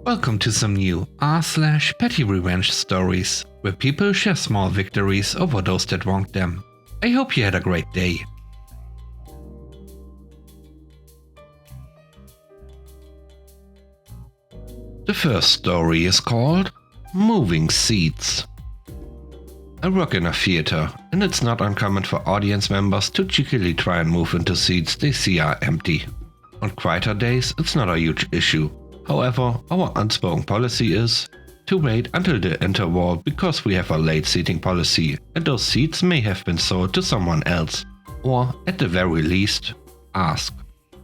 Welcome to some new r/petty revenge stories, where people share small victories over those that wronged them. I hope you had a great day. The first story is called Moving Seats. I work in a theater, and it's not uncommon for audience members to cheekily try and move into seats they see are empty. On quieter days, it's not a huge issue. However, our unspoken policy is to wait until the interval because we have a late seating policy and those seats may have been sold to someone else. Or, at the very least, ask.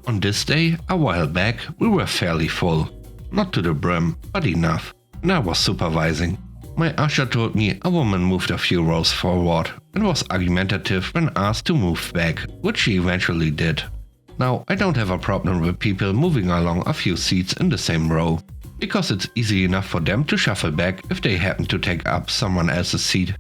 On this day, a while back, we were fairly full. Not to the brim, but enough. And I was supervising. My usher told me a woman moved a few rows forward and was argumentative when asked to move back, which she eventually did. Now, I don't have a problem with people moving along a few seats in the same row, because it's easy enough for them to shuffle back if they happen to take up someone else's seat.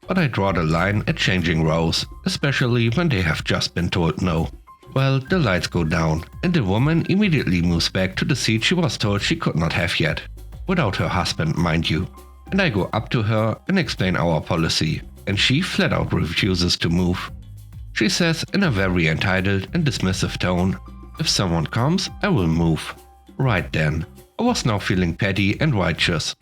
But I draw the line at changing rows, especially when they have just been told no. Well, the lights go down, and the woman immediately moves back to the seat she was told she could not have yet. Without her husband, mind you. And I go up to her and explain our policy, and she flat out refuses to move. She says in a very entitled and dismissive tone, "If someone comes, I will move." Right then, I was now feeling petty and righteous.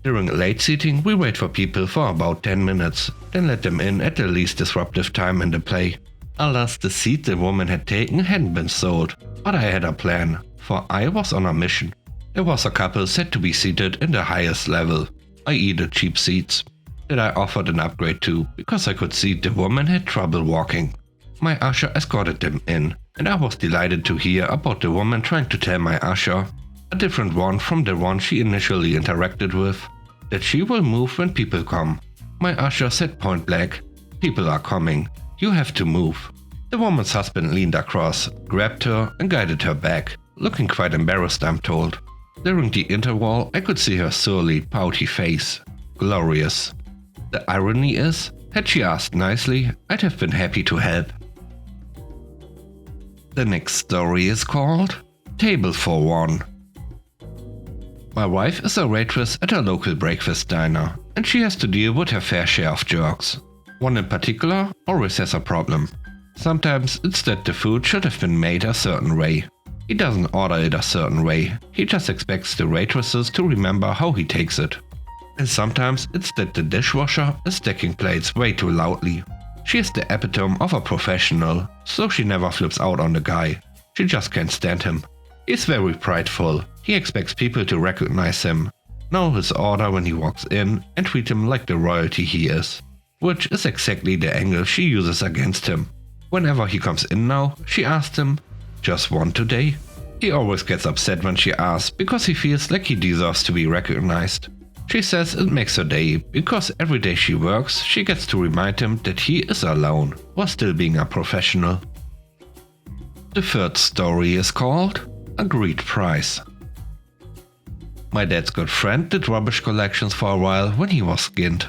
During late seating, we wait for people for about 10 minutes, then let them in at the least disruptive time in the play. Alas, the seat the woman had taken hadn't been sold, but I had a plan, for I was on a mission. There was a couple set to be seated in the highest level, i.e. the cheap seats, that I offered an upgrade to, because I could see the woman had trouble walking. My usher escorted them in, and I was delighted to hear about the woman trying to tell my usher, a different one from the one she initially interacted with, that she will move when people come. My usher said point blank, "People are coming. You have to move." The woman's husband leaned across, grabbed her and guided her back, looking quite embarrassed, I'm told. During the interval, I could see her surly, pouty face. Glorious. The irony is, had she asked nicely, I'd have been happy to help. The next story is called Table for One. My wife is a waitress at a local breakfast diner, and she has to deal with her fair share of jerks. One in particular always has a problem. Sometimes it's that the food should have been made a certain way. He doesn't order it a certain way, he just expects the waitresses to remember how he takes it. And sometimes it's that the dishwasher is stacking plates way too loudly. She is the epitome of a professional, so she never flips out on the guy. She just can't stand him. He's very prideful, he expects people to recognize him, know his order when he walks in, and treat him like the royalty he is. Which is exactly the angle she uses against him. Whenever he comes in now, she asks him, "Just one today?" He always gets upset when she asks, because he feels like he deserves to be recognized. She says it makes her day, because every day she works, she gets to remind him that he is alone, while still being a professional. The third story is called Agreed Price. My dad's good friend did rubbish collections for a while when he was skinned.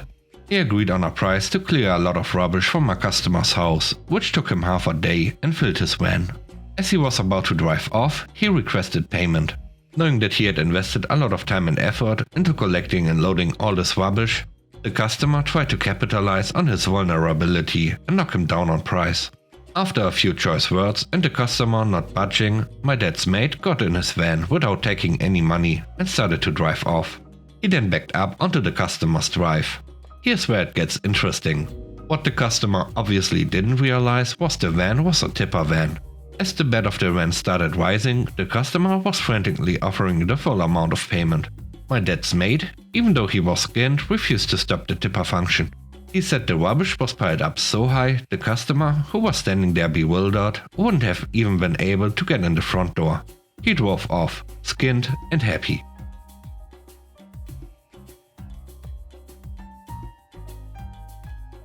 He agreed on a price to clear a lot of rubbish from a customer's house, which took him half a day and filled his van. As he was about to drive off, he requested payment. Knowing that he had invested a lot of time and effort into collecting and loading all this rubbish, the customer tried to capitalize on his vulnerability and knock him down on price. After a few choice words and the customer not budging, my dad's mate got in his van without taking any money and started to drive off. He then backed up onto the customer's drive. Here's where it gets interesting. What the customer obviously didn't realize was the van was a tipper van. As the bed of the van started rising, the customer was frantically offering the full amount of payment. My dad's mate, even though he was skinned, refused to stop the tipper function. He said the rubbish was piled up so high, the customer, who was standing there bewildered, wouldn't have even been able to get in the front door. He drove off, skinned and happy.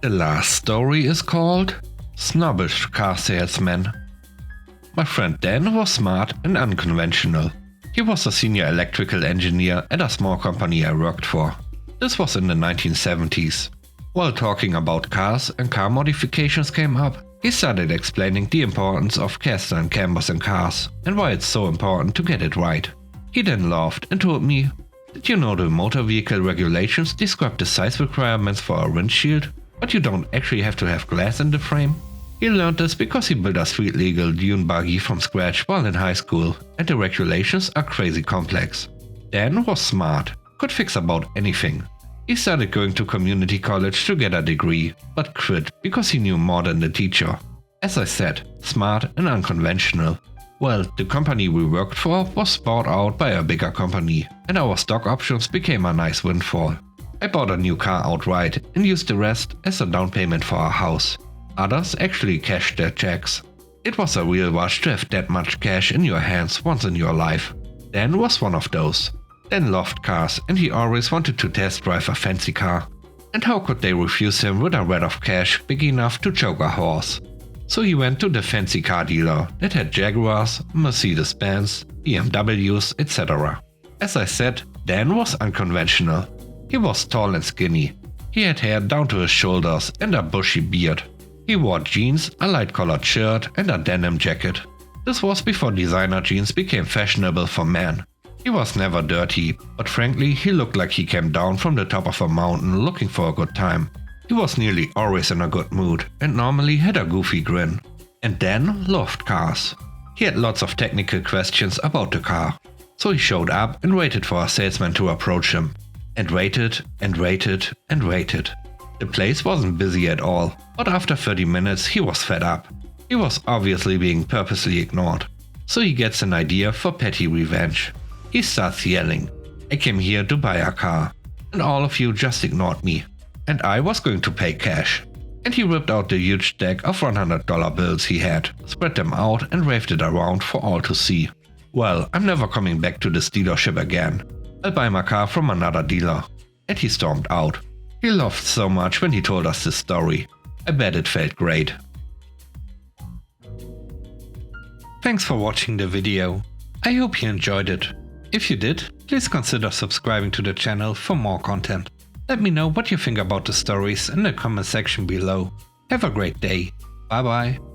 The last story is called Snobbish Car Salesman. My friend Dan was smart and unconventional. He was a senior electrical engineer at a small company I worked for. This was in the 1970s. While talking about cars and car modifications came up, he started explaining the importance of cast iron cambers in cars and why it's so important to get it right. He then laughed and told me, Did you know the motor vehicle regulations describe the size requirements for a windshield, but you don't actually have to have glass in the frame? He learned this because he built a street-legal dune buggy from scratch while in high school, and the regulations are crazy complex. Dan was smart, could fix about anything. He started going to community college to get a degree, but quit because he knew more than the teacher. As I said, smart and unconventional. Well, the company we worked for was bought out by a bigger company, and our stock options became a nice windfall. I bought a new car outright and used the rest as a down payment for our house. Others actually cashed their checks. It was a real rush to have that much cash in your hands once in your life. Dan was one of those. Dan loved cars and he always wanted to test drive a fancy car. And how could they refuse him with a vat of cash big enough to choke a horse? So he went to the fancy car dealer that had Jaguars, Mercedes-Benz, BMWs, etc. As I said, Dan was unconventional. He was tall and skinny. He had hair down to his shoulders and a bushy beard. He wore jeans, a light-colored shirt and a denim jacket. This was before designer jeans became fashionable for men. He was never dirty, but frankly he looked like he came down from the top of a mountain looking for a good time. He was nearly always in a good mood and normally had a goofy grin. And Dan loved cars. He had lots of technical questions about the car. So he showed up and waited for a salesman to approach him. And waited and waited and waited. The place wasn't busy at all, but after 30 minutes he was fed up. He was obviously being purposely ignored. So he gets an idea for petty revenge. He starts yelling, "I came here to buy a car, and all of you just ignored me. And I was going to pay cash." And he ripped out the huge stack of $100 bills he had, spread them out and waved it around for all to see. "Well, I'm never coming back to this dealership again. I'll buy my car from another dealer." And he stormed out. He laughed so much when he told us this story. I bet it felt great. Thanks for watching the video. I hope you enjoyed it. If you did, please consider subscribing to the channel for more content. Let me know what you think about the stories in the comment section below. Have a great day. Bye bye.